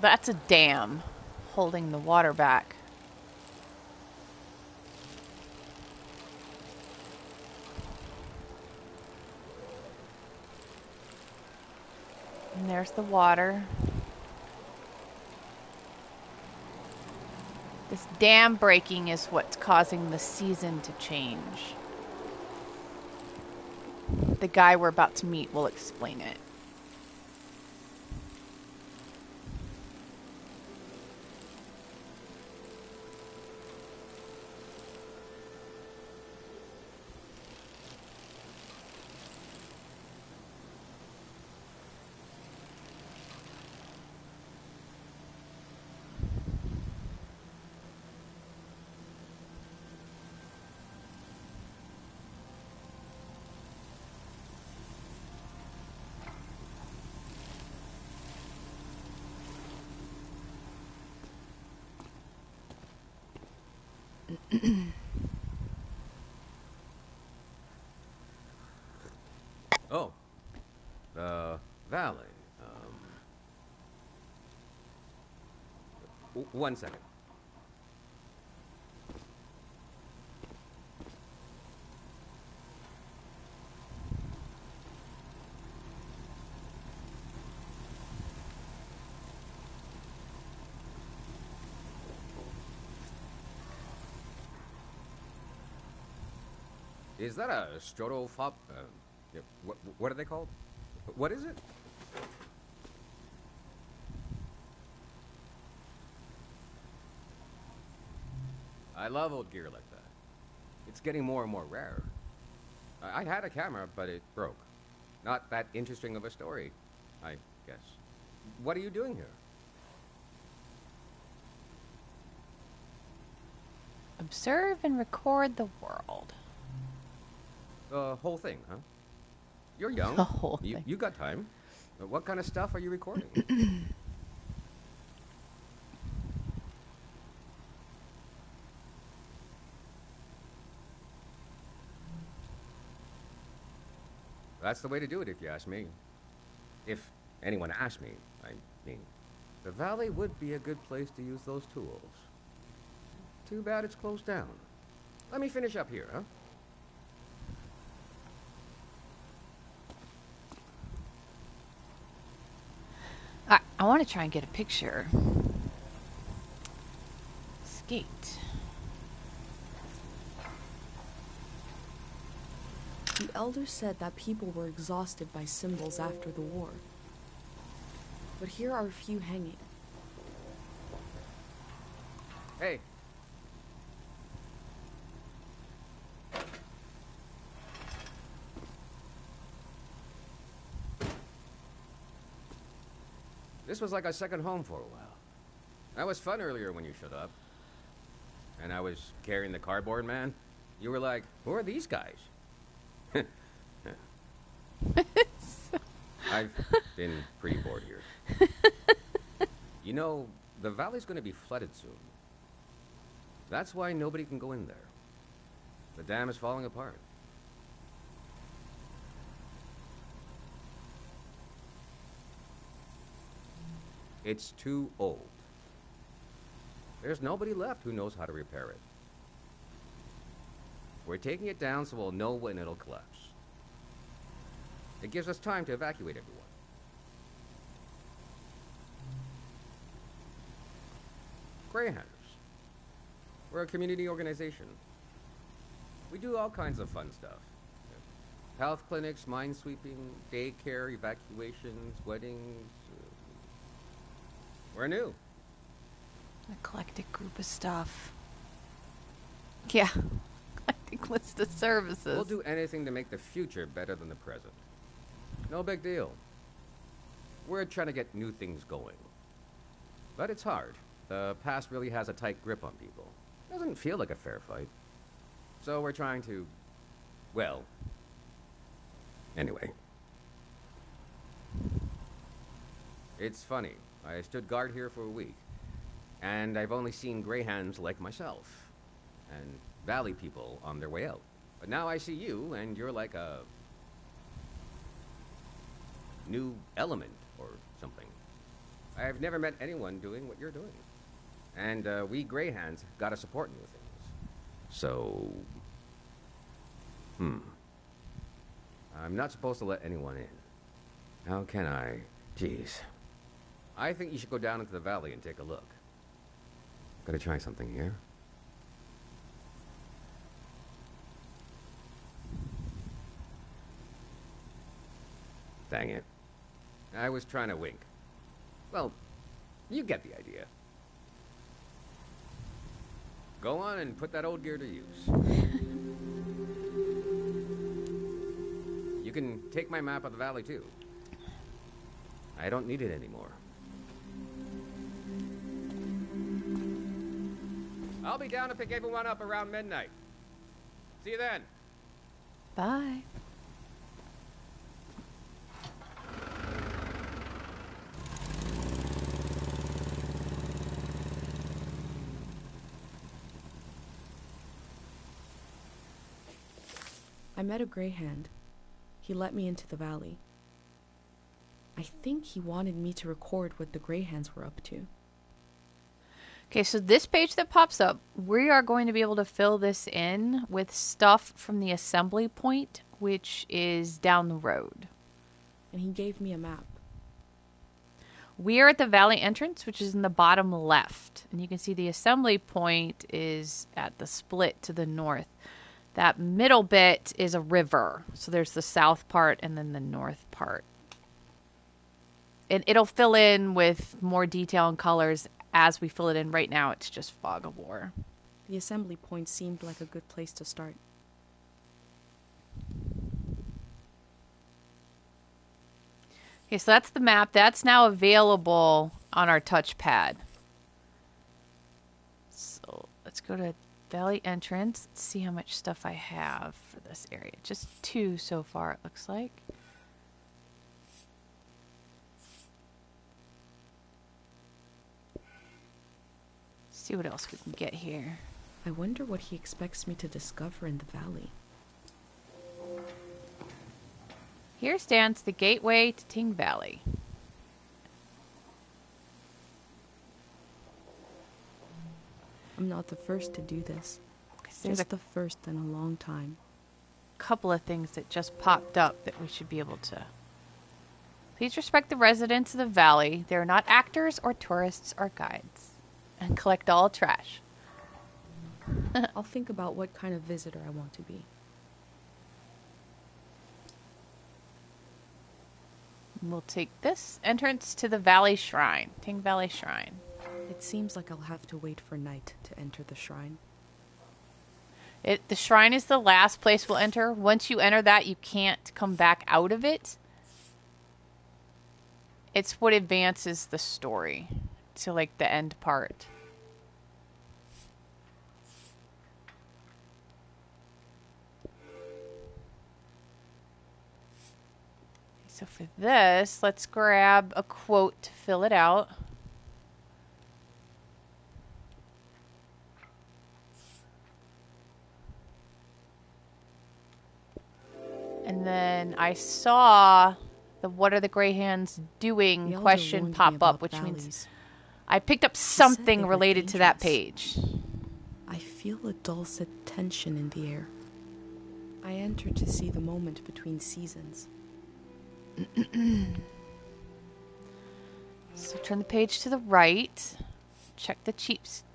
That's a dam holding the water back. And there's the water. This dam breaking is what's causing the season to change. The guy we're about to meet will explain it. Oh, the valley. One second. Is that a strotopop? What are they called? What is it? I love old gear like that. It's getting more and more rare. I had a camera, but it broke. Not that interesting of a story, I guess. What are you doing here? Observe and record the world. The whole thing, huh? You're young. The whole thing. You got time. What kind of stuff are you recording? That's the way to do it, if you ask me. If anyone asked me, I mean. The valley would be a good place to use those tools. Too bad it's closed down. Let me finish up here, huh? I want to try and get a picture. Skate. The elders said that people were exhausted by symbols after the war. But here are a few hanging. Hey. This was like a second home for a while. That was fun earlier when you showed up. And I was carrying the cardboard man. You were like, who are these guys? I've been pretty bored here. You know, the valley's going to be flooded soon. That's why nobody can go in there. The dam is falling apart. It's too old. There's nobody left who knows how to repair it. We're taking it down so we'll know when it'll collapse. It gives us time to evacuate everyone. Greyhounders. We're a community organization. We do all kinds of fun stuff. Health clinics, mine sweeping, daycare, evacuations, weddings. We're new. Eclectic group of stuff. Yeah. Eclectic list of services. We'll do anything to make the future better than the present. No big deal. We're trying to get new things going. But it's hard. The past really has a tight grip on people. Doesn't feel like a fair fight. So we're trying to... well... anyway. It's funny. I stood guard here for a week. And I've only seen greyhounds like myself. And valley people on their way out. But now I see you, and you're like a... new element or something. I've never met anyone doing what you're doing. And we Greyhands gotta support new things. So... I'm not supposed to let anyone in. How can I? Jeez. I think you should go down into the valley and take a look. Gotta try something here. Dang it. I was trying to wink. Well, you get the idea. Go on and put that old gear to use. You can take my map of the valley, too. I don't need it anymore. I'll be down to pick everyone up around midnight. See you then. Bye. I met a Greyhand. He let me into the valley. I think he wanted me to record what the Greyhands were up to. Okay, so this page that pops up, we are going to be able to fill this in with stuff from the assembly point, which is down the road. And he gave me a map. We are at the valley entrance, which is in the bottom left. And you can see the assembly point is at the split to the north. That middle bit is a river. So there's the south part and then the north part. And it'll fill in with more detail and colors as we fill it in. Right now, it's just fog of war. The assembly point seemed like a good place to start. Okay, so that's the map. That's now available on our touchpad. So let's go to Valley entrance. Let's see how much stuff I have for this area. Just 2 so far, it looks like. See what else we can get here. I wonder what he expects me to discover in the valley. Here stands the gateway to Tieng Valley. I'm not the first to do this. There's Just the first in a long time. couple of things that just popped up that we should be able to. Please respect the residents of the valley. They are not actors or tourists or guides. And collect all trash. I'll think about what kind of visitor I want to be. We'll take this entrance to the Valley Shrine. Tieng Valley Shrine. It seems like I'll have to wait for night to enter the shrine. The shrine is the last place we'll enter. Once you enter that, you can't come back out of it. It's what advances the story to like the end part. So for this, let's grab a quote to fill it out. And then I saw the "What are the Greyhands doing?" question pop up, which means I picked up something related to that page. I feel a dulcet tension in the air. I enter to see the moment between seasons. So turn the page to the right. Check the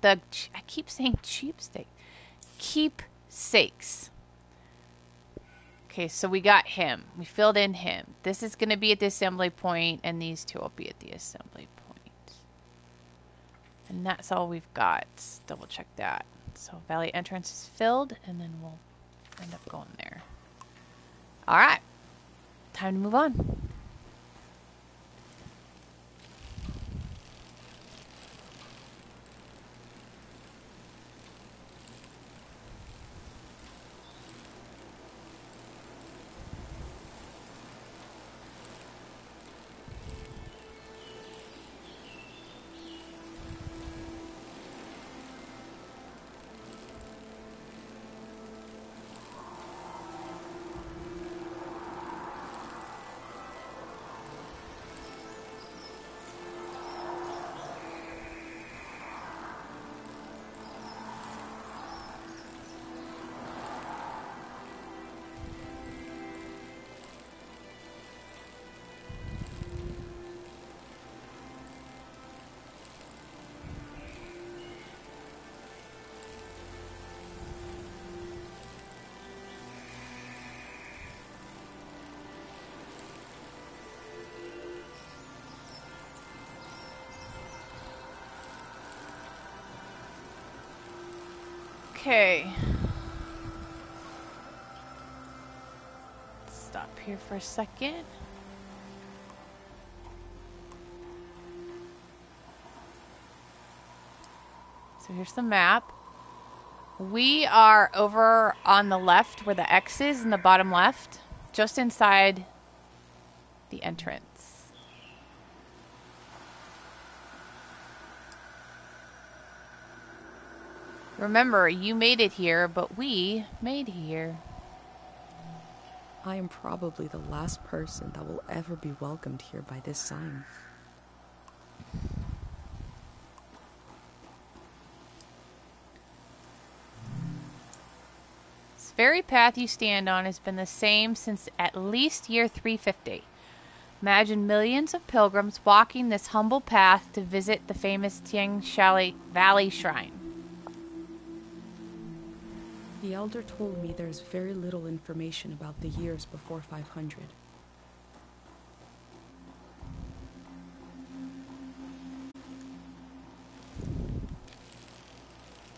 I keep saying cheapsake. Keepsakes. Okay, so we got him. We filled in him. This is going to be at the assembly point, and these two will be at the assembly point. And that's all we've got. Let's double check that. So Valley entrance is filled, and then we'll end up going there. All right. Time to move on. Okay. Stop here for a second. So here's the map. We are over on the left where the X is in the bottom left, just inside the entrance. Remember, you made it here, but we made here. I am probably the last person that will ever be welcomed here by this sign. This very path you stand on has been the same since at least year 350. Imagine millions of pilgrims walking this humble path to visit the famous Tieng Valley Shrine. The elder told me there's very little information about the years before 500.